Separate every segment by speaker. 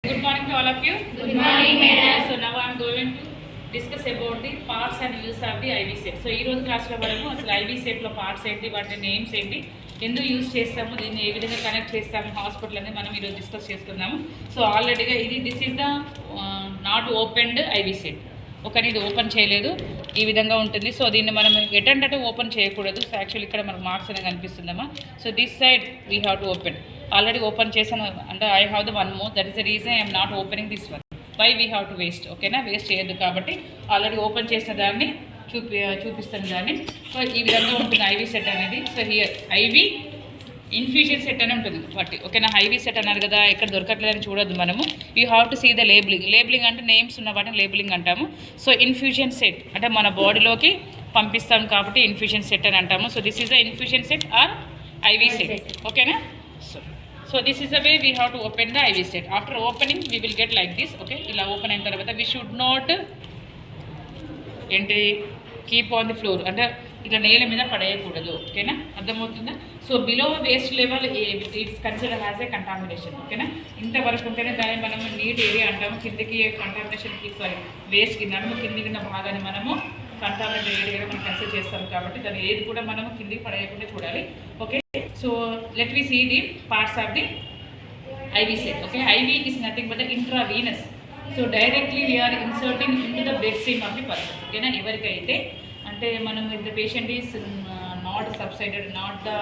Speaker 1: Good morning to all of you.
Speaker 2: Good morning, madam.
Speaker 1: So now I am going to discuss about the parts and use of the IV set. So ఈ రోజు క్లాస్లో మనము అసలు IV సెట్లో parts ఏంటి, వాటి names ఏంటి, ఎందుకు యూజ్ చేస్తాము, దీన్ని ఏ విధంగా కనెక్ట్ చేస్తాము హాస్పిటల్ అనేది మనం ఈరోజు డిస్కస్ చేసుకుందాము. సో ఆల్రెడీగా this is the not opened IV set. ఒకని ఇది ఓపెన్ చేయలేదు, ఈ విధంగా ఉంటుంది. సో దీన్ని మనం ఎటంటే ఓపెన్ చేయకూడదు. సో యాక్చువల్లీ ఇక్కడ మనకు మార్క్స్ అనేది కనిపిస్తుందమ్మా. So this side we have to open. Already open చేశాను అంటే I have the one more, that is the reason I'm not opening this one. Why we have to waste, ఓకేనా? Waste చేయొద్దు కాబట్టి already open చేసిన దాన్ని చూపిస్తాను దాన్ని. So ఈ విధంగా ఉంటుంది IV సెట్ అనేది. So here IV infusion set అని ఉంటుంది బట్టి, ఓకేనా? IV సెట్ అన్నారు కదా, ఇక్కడ దొరకట్లేదని చూడొద్దు మనము. You have to see the labeling. Labeling అంటే నేమ్స్ ఉన్న వాటిని లేబులింగ్ అంటాము. సో ఇన్ఫ్యూజన్ సెట్ అంటే మన బాడీలోకి పంపిస్తాం కాబట్టి ఇన్ఫ్యూజన్ సెట్ అని అంటాము. So this is the infusion set or IV set, ఓకేనా? So this is the way we have to open the IV set. After opening we will get like this, okay? ఇలా open అయిన తర్వాత we should not ఏంటి keep on the floor అంటే ఇట్లా నేల మీద పడేయకూడదు, ఓకేనా? అర్థమవుతుందా? So below waste level it's consider as a contamination, ఓకేనా? ఇంతవరకు ఉంటేనే దాన్ని మనము నీట్ ఏరియా అంటాము. కిందకి కంటామినేషన్కి వేస్ట్కి నడుము కిందికి ఉన్న భాగాన్ని మనము కంటామినేట్ ఏరియాగా మనం కన్సిడర్ చేస్తాం కాబట్టి దాన్ని ఏది కూడా మనము కిందికి పడేయకుండా చూడాలి, okay? So let me see the parts of the IV set, okay? IV is nothing but the intravenous. So directly we are inserting into the bloodstream of the person, okay na? Evarikaithe ante manam if the patient is not subsided, not the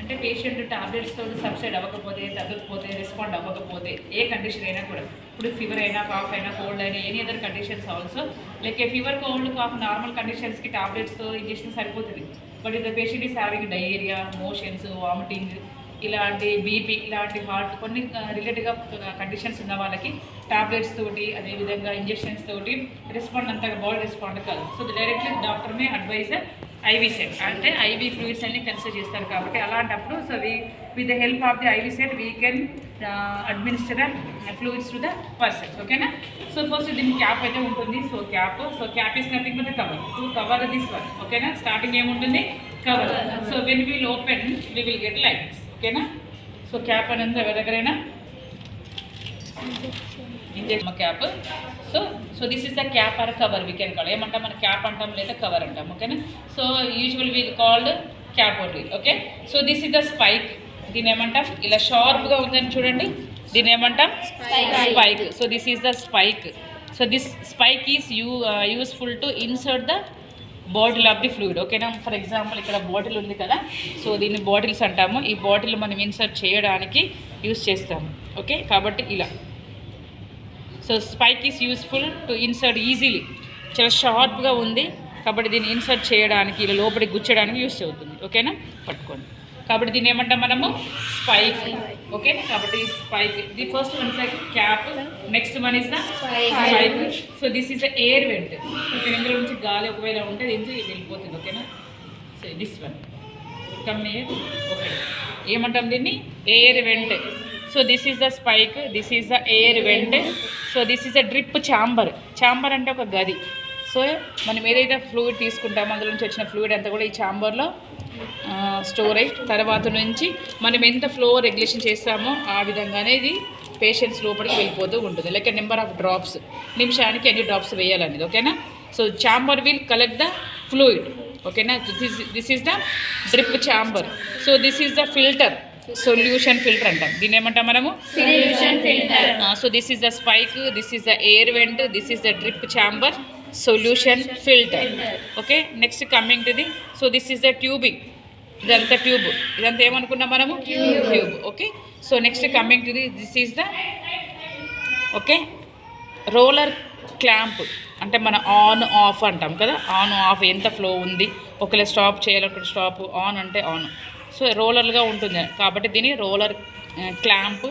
Speaker 1: అంటే patient tablets తోటి subside అవ్వకపోతే, తగ్గకపోతే, respond అవ్వకపోతే, ఏ condition అయినా కూడా, ఇప్పుడు fever అయినా, cough అయినా, కోల్డ్ అయినా, any other conditions also like a fever, cold, cough normal కండిషన్స్కి టాబ్లెట్స్తో ఇంజెక్షన్ సరిపోతుంది. But if the patient is having diarrhoea, motions, vomiting, ఇలాంటి బీపీ, ఇలాంటి హార్ట్ కొన్ని రిలేటెడ్గా కండిషన్స్ ఉన్న వాళ్ళకి టాబ్లెట్స్ తోటి అదేవిధంగా ఇంజెక్షన్స్ తోటి రెస్పాండ్ అంతగా బాడీ రెస్పాండ్ కాదు. So directly doctor may advise IV set అంటే IV ఫ్లూయిడ్స్ అన్ని కన్సిడర్ చేస్తారు కాబట్టి అలాంటప్పుడు so with the help of the IV set we can administer fluids to the persons, ఓకేనా? సో ఫస్ట్ దీని క్యాప్ అయితే ఉంటుంది. So cap is nothing but cover to cover this one, ఓకేనా? Starting ఏముంటుంది? Cover. So when will open we will get like this, ఓకేనా? So cap అనేది ఎవరి దగ్గరైనా injection cap. So this is the cap or cover we can call. ఏమంటాం మన cap అంటాం లేదా కవర్ అంటాం, ఓకేనా? So usual we called cap only, okay? So this is the spike. దీని ఏమంటాం? ఇలా షార్ప్గా ఉందని చూడండి, దీని ఏమంటాం? Spike. So this is the spike. So this spike is useful to insert the bottle of the fluid, ఓకేనా? ఫర్ ఎగ్జాంపుల్ ఇక్కడ బాటిల్ ఉంది కదా, సో దీన్ని బాటిల్స్ అంటాము. ఈ బాటిల్ మనం ఇన్సర్ట్ చేయడానికి యూస్ చేస్తాము, ఓకే? కాబట్టి ఇలా. So spike is useful to insert easily. చాలా షార్ప్గా ఉంది కాబట్టి దీన్ని ఇన్సర్ట్ చేయడానికి, ఇలా లోపలికి గుచ్చడానికి యూస్ అవుతుంది, ఓకేనా? పట్టుకోండి. కాబట్టి దీన్ని ఏమంటాం మనము? Spike, okay? కాబట్టి spike the first one is cap, next one is the spike. So this is the air vent, okay? ఇందులో నుంచి గాలి ఒకవేళ ఉంటే దీనికి వెళ్ళిపోతుంది, ఓకేనా? So this one come air, okay? ఏమంటాం దీన్ని? Air vent. So this is the spike, this is the air vent. So this is the drip chamber. Chamber అంటే ఒక గది. సో మనం ఏదైతే ఫ్లూయిడ్ తీసుకుంటామో అందులో నుంచి వచ్చిన ఫ్లూయిడ్ అంతా కూడా ఈ ఛాంబర్లో స్టోర్ అయ్యి తర్వాత నుంచి మనం ఎంత ఫ్లో రెగ్యులేషన్ చేస్తామో ఆ విధంగానే ఇది పేషెంట్స్ లోపలికి వెళ్ళిపోతూ ఉంటుంది. లైక్ నెంబర్ ఆఫ్ డ్రాప్స్, నిమిషానికి ఎన్ని డ్రాప్స్ వేయాలనేది, ఓకేనా? So chamber will collect the fluid, ఓకేనా? This is the drip chamber. So this is the filter, solution filter అంటాం. దీన్ని ఏమంటాం మనము? Solution filter. So this is the spike, this is the air vent, this is the drip chamber, solution filter, okay? Next coming to the, so this is the tubing. ఇదంతా tube, ఇదంతా ఏమనుకున్నాం మనము? Tube, okay? So next coming to the, this is the, okay, roller clamp. అంటే మన on off అంటాం కదా, on off ఎంత flow ఉంది, ఒకవేళ స్టాప్ చేయాలనుకుంటే స్టాప్, ఆన్ అంటే ఆన్. సో రోలర్గా ఉంటుంది కాబట్టి దీన్ని roller clamp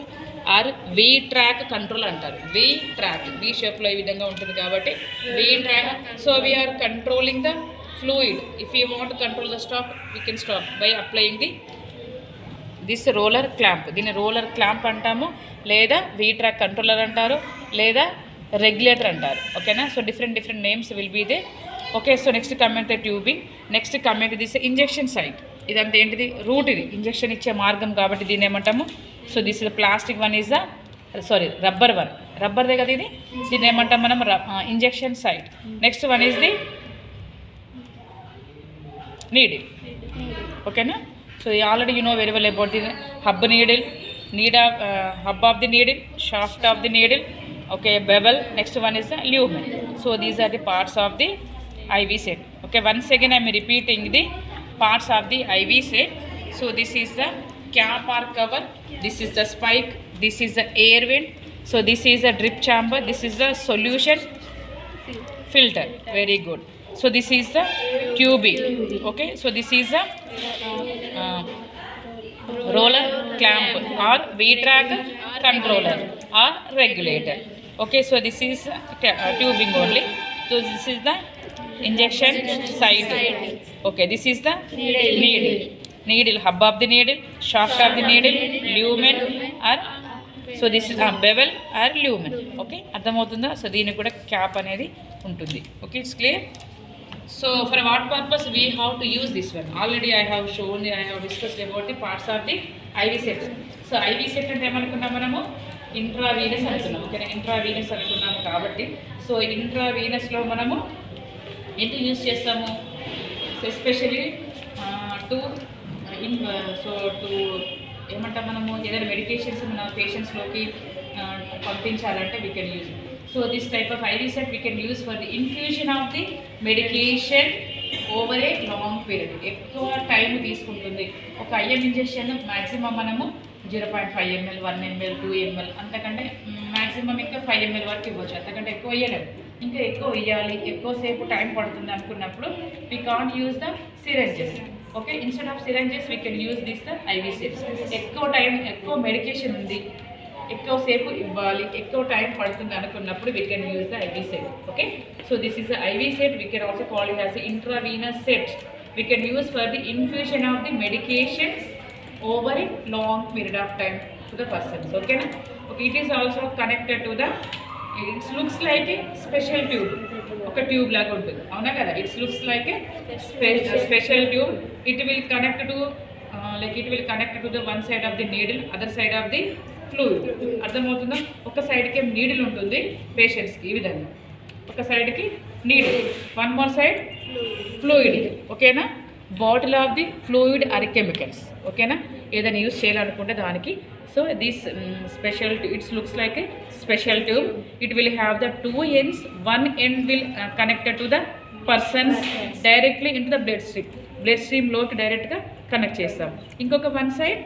Speaker 1: or V track control అంటారు. వీ ట్రాక్, వీ షేప్లో ఈ విధంగా ఉంటుంది కాబట్టి V track. So we are controlling the fluid. If you want control the stop we can stop by applying this roller clamp. దీన్ని రోలర్ క్లాంప్ అంటాము, లేదా we track controller అంటారు, లేదా రెగ్యులేటర్ అంటారు, ఓకేనా? So different names will be there, okay? So next coming to tubing, next coming to this injection site. ఇదంతా ఏంటిది? Route. ఇది ఇంజెక్షన్ ఇచ్చే మార్గం కాబట్టి దీన్ని ఏమంటాము? So this is the plastic one is the, sorry, rubber one. రబ్బర్దే కదా ఇది, దీన్ని ఏమంటాం మనం injection site. Next one is the needle. ఓకేనా? So already you know very well about the hub needle, hub of the needle, shaft of the needle, okay, bevel. Next one is the lumen. So these are the parts of the IV set. Okay, once again I am repeating the parts of the IV set. So this is the cap or cover, this is the spike, this is the air vent, so this is the drip chamber, this is the solution filter. Very good. So this is the tubing. Okay, so this is the roller clamp or V-track controller or regulator. Okay, so this is tubing only. So this is the injection site. Okay, this is the needle, hub of the needle, shaft of the needle, lumen or so this is bevel or lumen. Okay, అర్థమవుతుందా? So దీనికి కూడా cap అనేది ఉంటుంది. Okay, it's clear. So for what purpose we have to use this one? Already I have shown, I have discussed about the parts of the IV set. So IV set అంటే ఏమనుకున్నాం మనము? Intravenous అనుకున్నాం. ఓకేనా? Intravenous అనుకున్నాము కాబట్టి so ఇంట్రావీనస్లో మనము ఎంత use చేస్తాము? సో ఎస్పెషలీ టు ఏమంటాం మనము ఏదైనా మెడికేషన్స్ మన పేషెంట్స్లోకి పంపించాలంటే we can use. So this type of IV set we can use for the infusion of the medication over a long period. ఎక్కువ టైం తీసుకుంటుంది. ఒక IM ఇంజెక్షన్ మ్యాక్సిమం మనము 0.5 ml, 1 ml, 2 ml అంతకంటే మ్యాక్సిమం ఇంకా 5 ml వరకు ఇవ్వచ్చు. అంతకంటే ఎక్కువ ఇవ్వలేము. ఇంకా ఎక్కువ ఇవ్వాలి, ఎక్కువసేపు టైం పడుతుంది అనుకున్నప్పుడు we can't use the syringes. Okay, instead of syringes we can use this the IV set. ఎక్కువ టైం, ఎక్కువ మెడికేషన్ ఉంది, ఎక్కువసేపు ఇవ్వాలి, ఎక్కువ టైం పడుతుంది అనుకున్నప్పుడు we can use the IV set. Okay, so this is the IV set. We can also call it as intravenous set. We can use for the infusion of the medication over a long period of time to the persons. ఓకేనా? Okay, it is also connected to the, its looks like a special tube. ఒక tube లాగా ఉంటుంది, అవునా కదా? It's looks like a special tube. It will connect to the one side of the needle, other side of the fluid. అర్థమవుతుందా? ఒక సైడ్కి needle ఉంటుంది పేషెంట్స్కి, ఈ విధంగా ఒక సైడ్కి needle, one more side fluid. ఓకేనా? Bottle of the fluid or chemicals. ఓకేనా? ఏదైనా యూజ్ చేయాలనుకుంటే దానికి. So this special, its looks like a special tube. It will have the 2 ends. One end will connected to the persons directly into the blood stream. Blood స్ట్రీమ్లోకి డైరెక్ట్గా connect చేస్తాం. ఇంకొక one side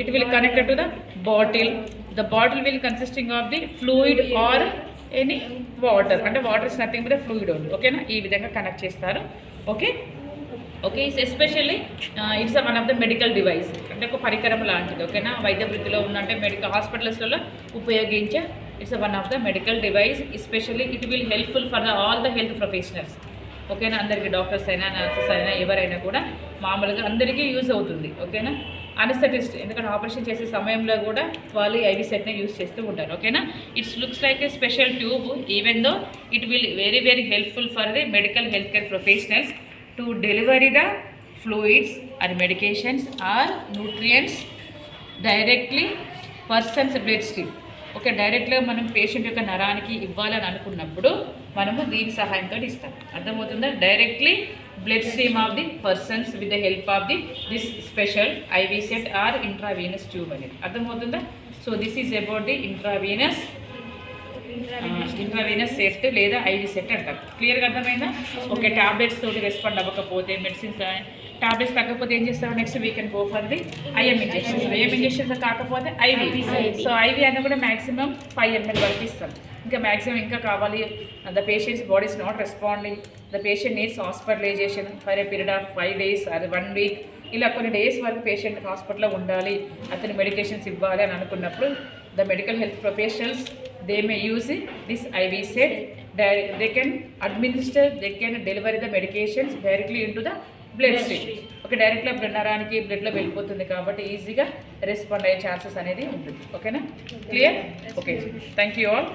Speaker 1: it will connected to the bottle. The bottle will consisting of the fluid or any water, అంటే water is nothing but the fluid only. ఓకేనా? ఈ విధంగా connect చేస్తారు. Okay, okay, especially its one of the medical device, అంటే ఒక పరికరం లాంటిది. ఓకేనా? వైద్య వృత్తిలో ఉన్నంటే మెడికల్ హాస్పిటల్స్లలో ఉపయోగించే it's one of the medical device. Especially it will helpful for all the health professionals. ఓకేనా? అందరికీ డాక్టర్స్ అయినా, నర్సెస్ అయినా, ఎవరైనా కూడా మామూలుగా అందరికీ యూజ్ అవుతుంది. ఓకేనా? అనస్థెటిస్ట్, ఎందుకంటే ఆపరేషన్ చేసే సమయంలో కూడా వాళ్ళు IV సెట్ని యూజ్ చేస్తూ ఉంటారు. ఓకేనా? It's looks like a special tube, even though it will very very helpful for the medical health care professionals to delivery the fluids or medications or nutrients directly persons blood stream. Okay, డైరెక్ట్గా మనం patient యొక్క నరానికి ఇవ్వాలని అనుకున్నప్పుడు మనము దీని సహాయంతో ఇస్తాం. అర్థమవుతుందా? Directly blood stream of the persons with the help of the this special IV set or intravenous tube అనేది. అర్థమవుతుందా? So this is about the intravenous set లేదా IV సెట్ అంటారు. క్లియర్గా అర్థమైందా? ఓకే, టాబ్లెట్స్ తోటి రెస్పాండ్ అవ్వకపోతే, మెడిసిన్స్ టాబ్లెట్స్ తగ్గకపోతే ఏం చేస్తాం? Next we can go for the IM injections. IM injections కాకపోతే IV. సో IV అన్న కూడా మ్యాక్సిమం 5 ml వరకు ఇస్తాం. ఇంకా మ్యాక్సిమం ఇంకా కావాలి, the patients body is not responding, the patient needs hospitalization for a period of 5 days or 1 week, ఇలా కొన్ని డేస్ వరకు పేషెంట్ హాస్పిటల్లో ఉండాలి, అతని మెడికేషన్స్ ఇవ్వాలి అని అనుకున్నప్పుడు the medical health professionals they may use this IV set. They can administer, they can deliver the medications directly into the blood stream. Okay, డైరెక్ట్గా నరానికి బ్లడ్లో వెళ్ళిపోతుంది కాబట్టి ఈజీగా రెస్పాండ్ అయ్యే ఛాన్సెస్ అనేది ఉంటుంది. ఓకేనా? Clear? Okay, thank you all.